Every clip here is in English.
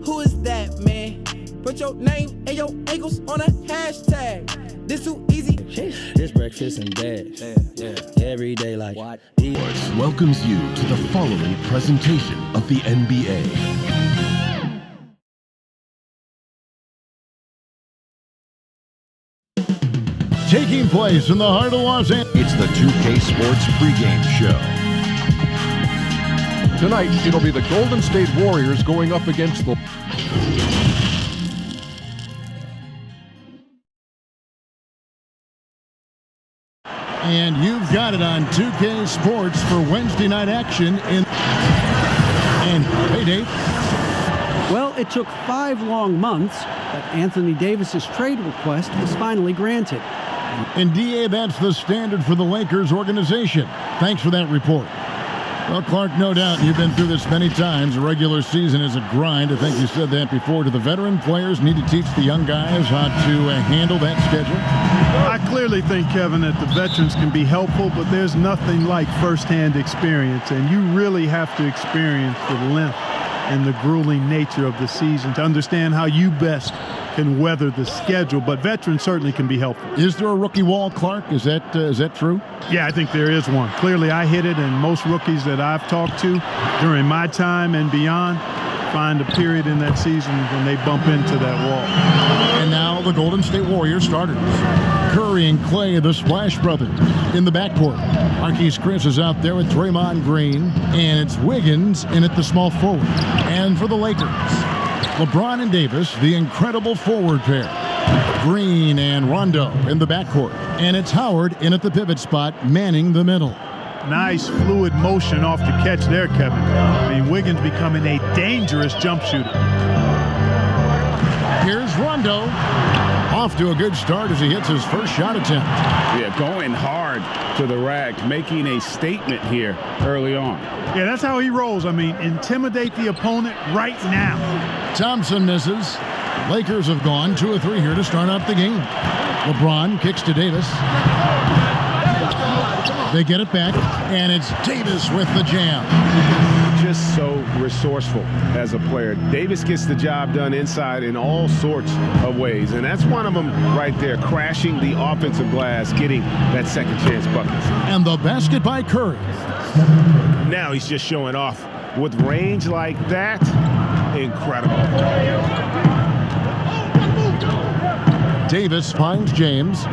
who is that, man? Put your name and your ankles on a hashtag. This too easy. This breakfast in bed. Every day like what? Welcomes you to the following presentation of the NBA. Taking place in the heart of Los Angeles. It's the 2K Sports pregame show. Tonight, it'll be the Golden State Warriors going up against the... And you've got it on 2K Sports for Wednesday night action in... And, hey, Dave. Well, it took 5 long months, but Anthony Davis's trade request was finally granted. And, DA, that's the standard for the Lakers organization. Thanks for that report. Well, Clark, no doubt you've been through this many times. The regular season is a grind. I think you said that before. Do the veteran players need to teach the young guys how to handle that schedule? I clearly think, Kevin, that the veterans can be helpful, but there's nothing like firsthand experience, and you really have to experience the length and the grueling nature of the season to understand how you best can weather the schedule, but veterans certainly can be helpful. Is there a rookie wall, Clark? Is that true? Yeah, I think there is one. Clearly, I hit it, and most rookies that I've talked to during my time and beyond find a period in that season when they bump into that wall. And now the Golden State Warriors starters. Curry and Clay, the Splash Brothers, in the backcourt. Marquise Chris is out there with Draymond Green, and it's Wiggins in at the small forward. And for the Lakers, LeBron and Davis, the incredible forward pair. Green and Rondo in the backcourt. And it's Howard in at the pivot spot, manning the middle. Nice fluid motion off the catch there, Kevin. I mean, Wiggins becoming a dangerous jump shooter. Here's Rondo. Off to a good start as he hits his first shot attempt. Yeah, going hard to the rack, making a statement here early on. Yeah, that's how he rolls. I mean, intimidate the opponent right now. Thompson misses. Lakers have gone 2 of 3 here to start out the game. LeBron kicks to Davis. They get it back, and it's Davis with the jam. Just so resourceful as a player. Davis gets the job done inside in all sorts of ways, and that's one of them right there, crashing the offensive glass, getting that second chance bucket. And the basket by Curry. Now he's just showing off. With range like that, incredible. Davis finds James.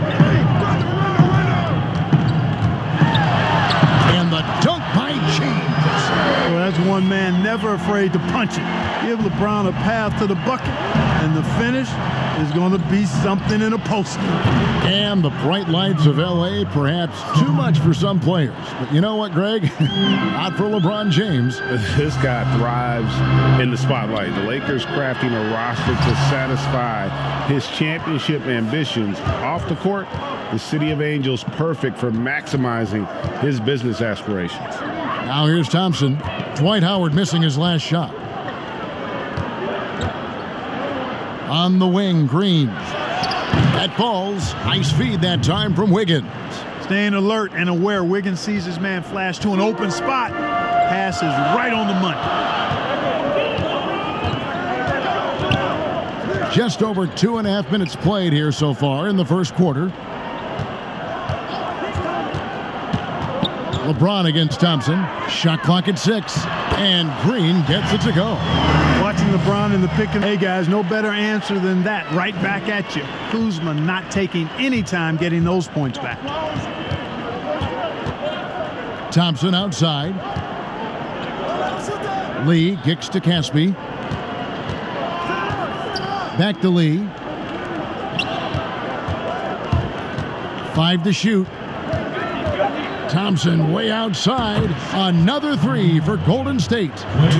And the dunk by James. Well, that's one man never afraid to punch it. Give LeBron a path to the bucket, and the finish is going to be something in a poster. And the bright lights of L.A., perhaps too much for some players. But you know what, Greg? Not for LeBron James. This guy thrives in the spotlight. The Lakers crafting a roster to satisfy his championship ambitions. Off the court, the City of Angels perfect for maximizing his business aspirations. Now here's Thompson. Dwight Howard missing his last shot. On the wing, Green. That falls. Nice feed that time from Wiggins. Staying alert and aware. Wiggins sees his man flash to an open spot. Pass is right on the money. Just over 2.5 minutes played here so far in the first quarter. LeBron against Thompson. Shot clock at 6. And Green gets it to go. Watching LeBron in the pick and hey guys, no better answer than that. Right back at you. Kuzma not taking any time getting those points back. Thompson outside. Lee kicks to Caspi. Back to Lee. 5 to shoot. Thompson way outside. Another 3 for Golden State.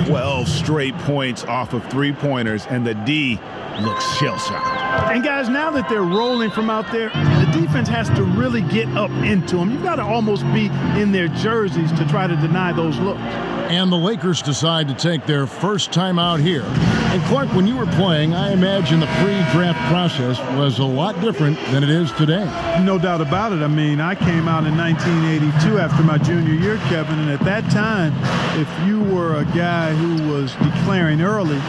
12 straight points off of three-pointers, and the D looks shell-shocked. And guys, now that they're rolling from out there, the defense has to really get up into them. You've got to almost be in their jerseys to try to deny those looks. And the Lakers decide to take their first time out here. And Clark, when you were playing, I imagine the pre-draft process was a lot different than it is today. No doubt about it. I mean, I came out in 1982 after my junior year, Kevin, and at that time, if you were a guy who was declaring early,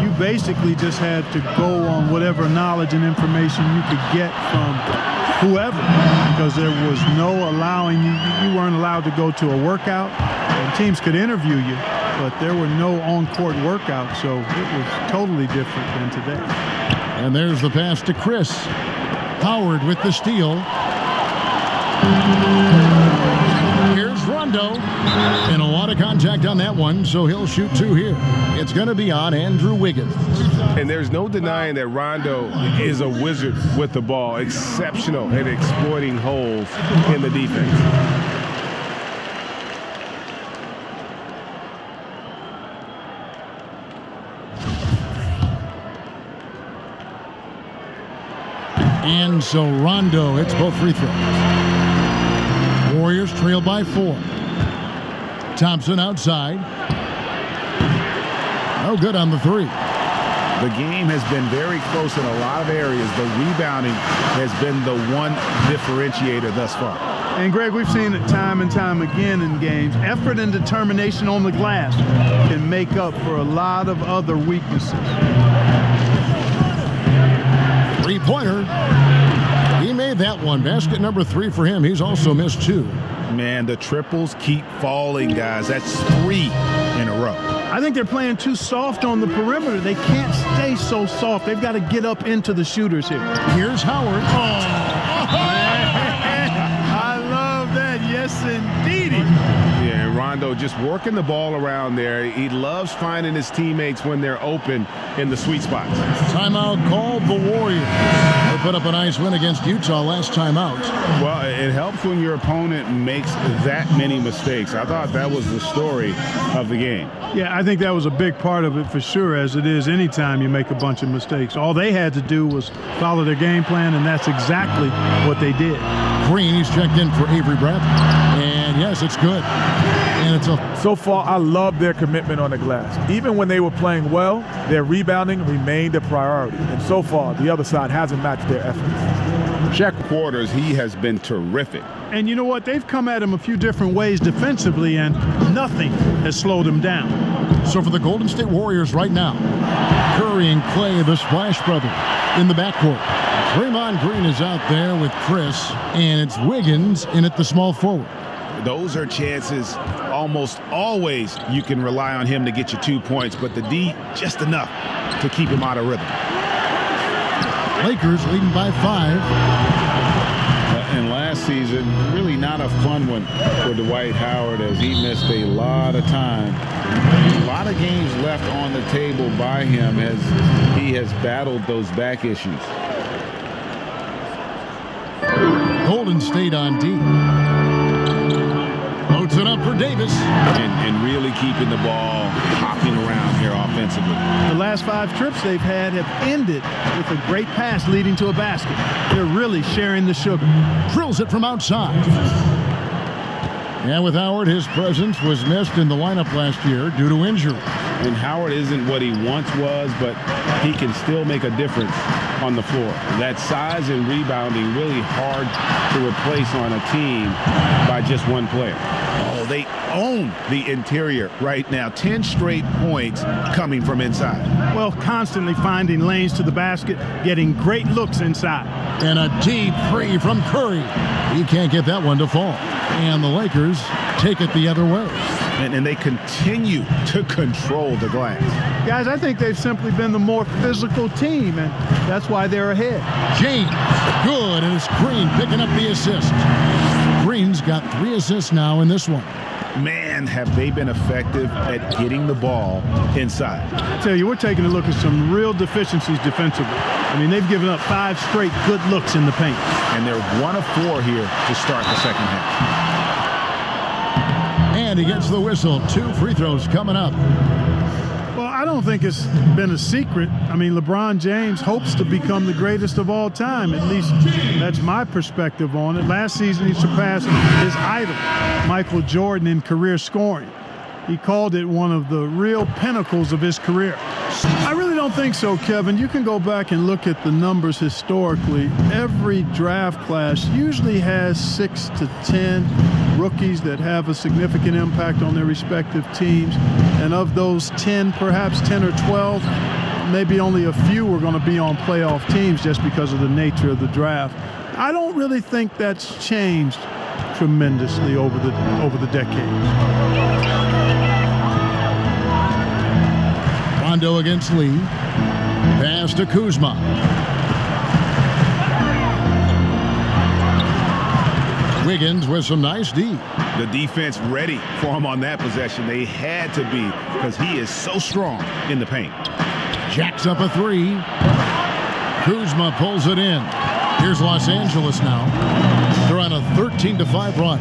you basically just had to go on whatever knowledge and information you could get from whoever, because there was no allowing you weren't allowed to go to a workout. And teams could interview you, but there were no on-court workouts, so it was totally different than today. And there's the pass to Chris. Howard with the steal. Here's Rondo. And a lot of contact on that one, so he'll shoot 2 here. It's going to be on Andrew Wiggins. And there's no denying that Rondo is a wizard with the ball, exceptional at exploiting holes in the defense. And so Rondo hits both free throws. Warriors trail by 4. Thompson outside. No good on the 3. The game has been very close in a lot of areas. The rebounding has been the one differentiator thus far. And Greg, we've seen it time and time again in games. Effort and determination on the glass can make up for a lot of other weaknesses. 3-pointer. He made that one. Basket number 3 for him. He's also missed 2. Man, the triples keep falling, guys. That's 3 in a row. I think they're playing too soft on the perimeter. They can't stay so soft. They've got to get up into the shooters here. Here's Howard. I love that. Yes, indeedy. Yeah, Rondo just working the ball around there. He loves finding his teammates when they're open in the sweet spots. Timeout called the Warriors. They put up a nice win against Utah last time out. Well, it helps when your opponent makes that many mistakes. I thought that was the story of the game. Yeah, I think that was a big part of it for sure, as it is anytime you make a bunch of mistakes. All they had to do was follow their game plan, and that's exactly what they did. Green, he's checked in for Avery Brett. And yes, it's good. And it's a... So far, I love their commitment on the glass. Even when they were playing well, their rebounding remained a priority. And so far, the other side hasn't matched their efforts. Check quarters, he has been terrific. And you know what? They've come at him a few different ways defensively, and nothing has slowed him down. So for the Golden State Warriors right now, Curry and Clay, the Splash Brothers, in the backcourt. Draymond Green is out there with Chris, and it's Wiggins in at the small forward. Those are chances almost always you can rely on him to get you 2 points, but the D just enough to keep him out of rhythm. Lakers leading by 5. And last season, really not a fun one for Dwight Howard, as he missed a lot of time. A lot of games left on the table by him as he has battled those back issues. Golden State on D. Loads it up for Davis. And really keeping the ball hopping around here offensively. The last 5 trips they've had have ended with a great pass leading to a basket. They're really sharing the sugar. Drills it from outside. And with Howard, his presence was missed in the lineup last year due to injury. And Howard isn't what he once was, but he can still make a difference on the floor. That size and rebounding really hard to replace on a team by just one player. Oh, they own the interior right now. 10 straight points coming from inside. Well, constantly finding lanes to the basket, getting great looks inside. And a deep three from Curry. He can't get that one to fall. And the Lakers take it the other way. And they continue to control the glass. Guys, I think they've simply been the more physical team, and that's why they're ahead. James, good, and it's Green picking up the assist. Green's got 3 assists now in this one. Man, have they been effective at getting the ball inside. I tell you, we're taking a look at some real deficiencies defensively. I mean, they've given up 5 straight good looks in the paint. And they're 1 of 4 here to start the second half. And he gets the whistle. 2 free throws coming up. Well, I don't think it's been a secret. I mean, LeBron James hopes to become the greatest of all time. At least that's my perspective on it. Last season, he surpassed his idol, Michael Jordan, in career scoring. He called it one of the real pinnacles of his career. I really don't think so, Kevin. You can go back and look at the numbers historically. Every draft class usually has 6 to 10 rookies that have a significant impact on their respective teams. And of those 10, perhaps 10 or 12 maybe only a few were going to be on playoff teams just because of the nature of the draft. I don't really think that's changed tremendously over the decades. Rondo against Lee. Pass to Kuzma. Wiggins with some nice D. The defense ready for him on that possession. They had to be because he is so strong in the paint. Jacks up a three. Kuzma pulls it in. Here's Los Angeles now. They're on a 13-5 run.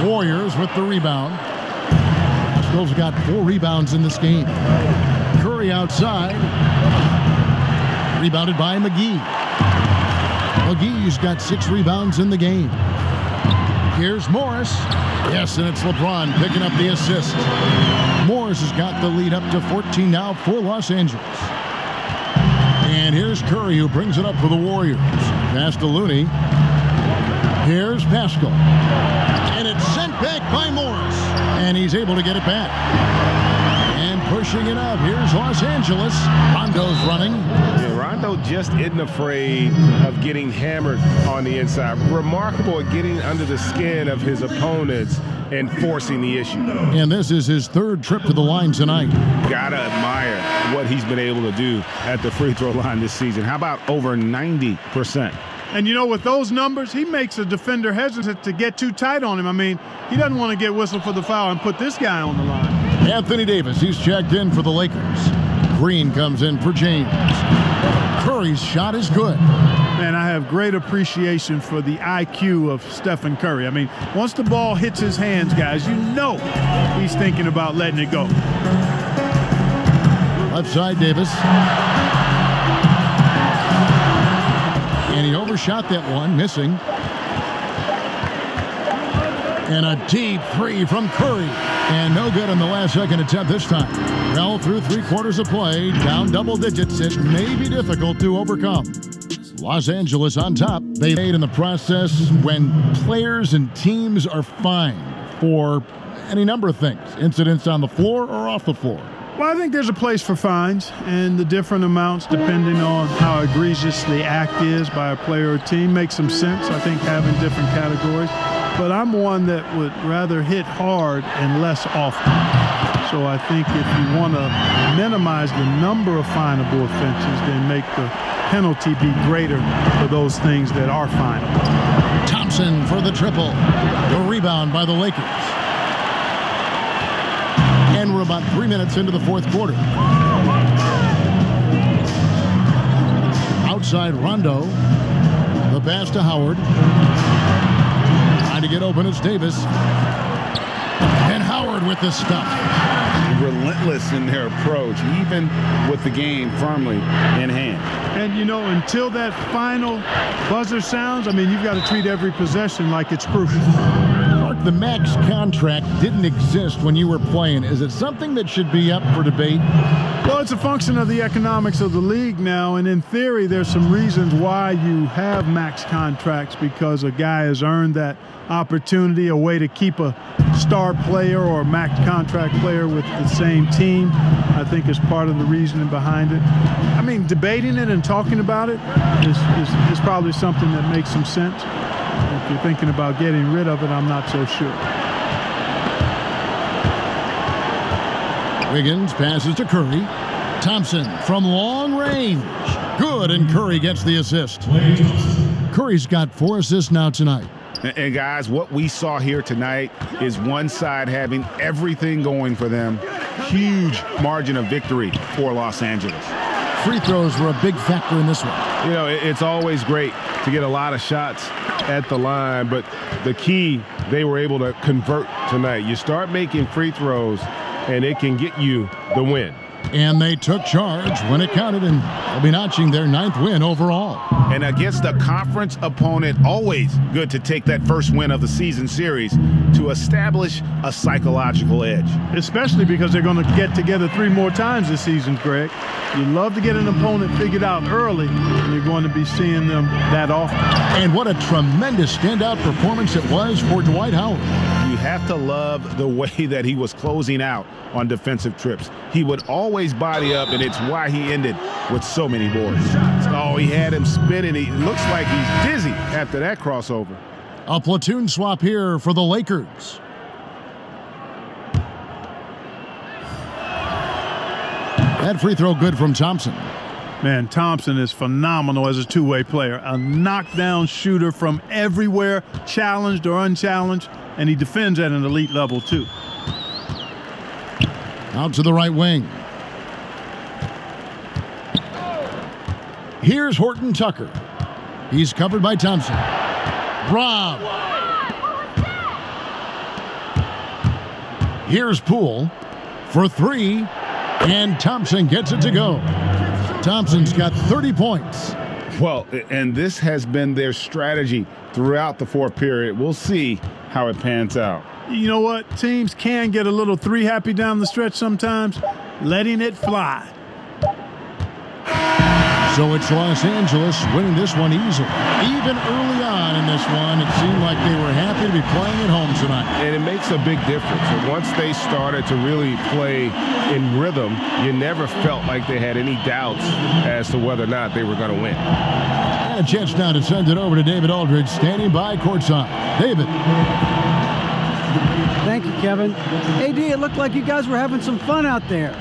Warriors with the rebound. Stills got 4 rebounds in this game. Curry outside. Rebounded by McGee. McGee's got 6 rebounds in the game. Here's Morris. Yes, and it's LeBron picking up the assist. Morris has got the lead up to 14 now for Los Angeles. And here's Curry, who brings it up for the Warriors. Pass to Looney. Here's Pascal. And it's sent back by Morris. And he's able to get it back. And pushing it up. Here's Los Angeles. Rondo's running. Yeah, Rondo just isn't afraid of getting hammered on the inside. Remarkable at getting under the skin of his opponents and forcing the issue. And this is his 3rd trip to the line tonight. Gotta admire what he's been able to do at the free throw line this season. How about over 90%? And you know, with those numbers, he makes a defender hesitant to get too tight on him. I mean, he doesn't want to get whistled for the foul and put this guy on the line. Anthony Davis, he's checked in for the Lakers. Green comes in for James. Curry's shot is good. Man, I have great appreciation for the IQ of Stephen Curry. I mean, once the ball hits his hands, guys, you know he's thinking about letting it go. Left side, Davis. And he overshot that one, missing. And a deep 3 from Curry. And no good on the last second attempt this time. Well, through 3/4 of play, down double digits, it may be difficult to overcome. Los Angeles on top. They made in the process when players and teams are fined for any number of things. Incidents on the floor or off the floor. Well, I think there's a place for fines, and the different amounts depending on how egregious the act is by a player or team makes some sense. I think having different categories. But I'm one that would rather hit hard and less often. So I think if you want to minimize the number of finable offenses, then make the penalty be greater for those things that are finable. Thompson for the triple. The rebound by the Lakers. And we're about 3 minutes into the 4th quarter. Outside Rondo. The pass to Howard. Trying to get open is Davis. And Howard with the stuff. Relentless in their approach, even with the game firmly in hand. And, you know, until that final buzzer sounds, I mean, you've got to treat every possession like it's crucial. Mark, the max contract didn't exist when you were playing. Is it something that should be up for debate? Well, it's a function of the economics of the league now, and in theory, there's some reasons why you have max contracts, because a guy has earned that opportunity, a way to keep a star player or a max contract player with the same team, I think is part of the reasoning behind it. I mean, debating it and talking about it is probably something that makes some sense. If you're thinking about getting rid of it, I'm not so sure. Wiggins passes to Curry. Thompson from long range. Good, and Curry gets the assist. Curry's got 4 assists now tonight. And guys, what we saw here tonight is one side having everything going for them. Huge margin of victory for Los Angeles. Free throws were a big factor in this one. You know, it's always great to get a lot of shots at the line, but the key, they were able to convert tonight. You start making free throws, and it can get you the win. And they took charge when it counted, and they'll be notching their 9th win overall. And against a conference opponent, always good to take that first win of the season series to establish a psychological edge. Especially because they're going to get together 3 more times this season, Greg. You love to get an opponent figured out early, and you're going to be seeing them that often. And what a tremendous standout performance it was for Dwight Howard. You have to love the way that he was closing out on defensive trips. He would always body up, and it's why he ended with so many boards. Oh, he had him spinning. He looks like he's dizzy after that crossover. A platoon swap here for the Lakers. That free throw good from Thompson. Man, Thompson is phenomenal as a two-way player. A knockdown shooter from everywhere, challenged or unchallenged, and he defends at an elite level too. Out to the right wing. Here's Horton Tucker. He's covered by Thompson. Rob. Here's Poole for three, and Thompson gets it to go. Thompson's got 30 points. Well, and this has been their strategy throughout the fourth period. We'll see how it pans out. You know what? Teams can get a little three happy down the stretch sometimes, letting it fly. So it's Los Angeles winning this one easily. Even early on in this one, it seemed like they were happy to be playing at home tonight. And it makes a big difference. And once they started to really play in rhythm, you never felt like they had any doubts as to whether or not they were going to win. And a chance now to send it over to David Aldridge, standing by courtside. David. Thank you, Kevin. AD, it looked like you guys were having some fun out there.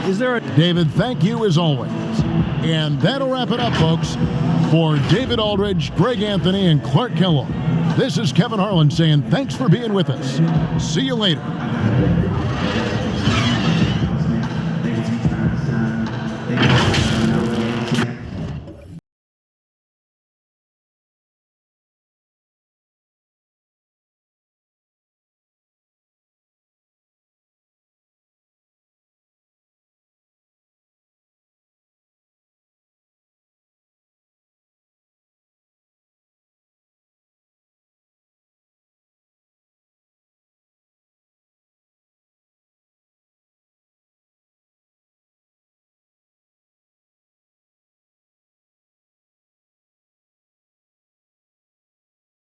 Is there a... David, thank you as always. And that'll wrap it up, folks. For David Aldridge, Greg Anthony, and Clark Kellogg, this is Kevin Harlan saying thanks for being with us. See you later.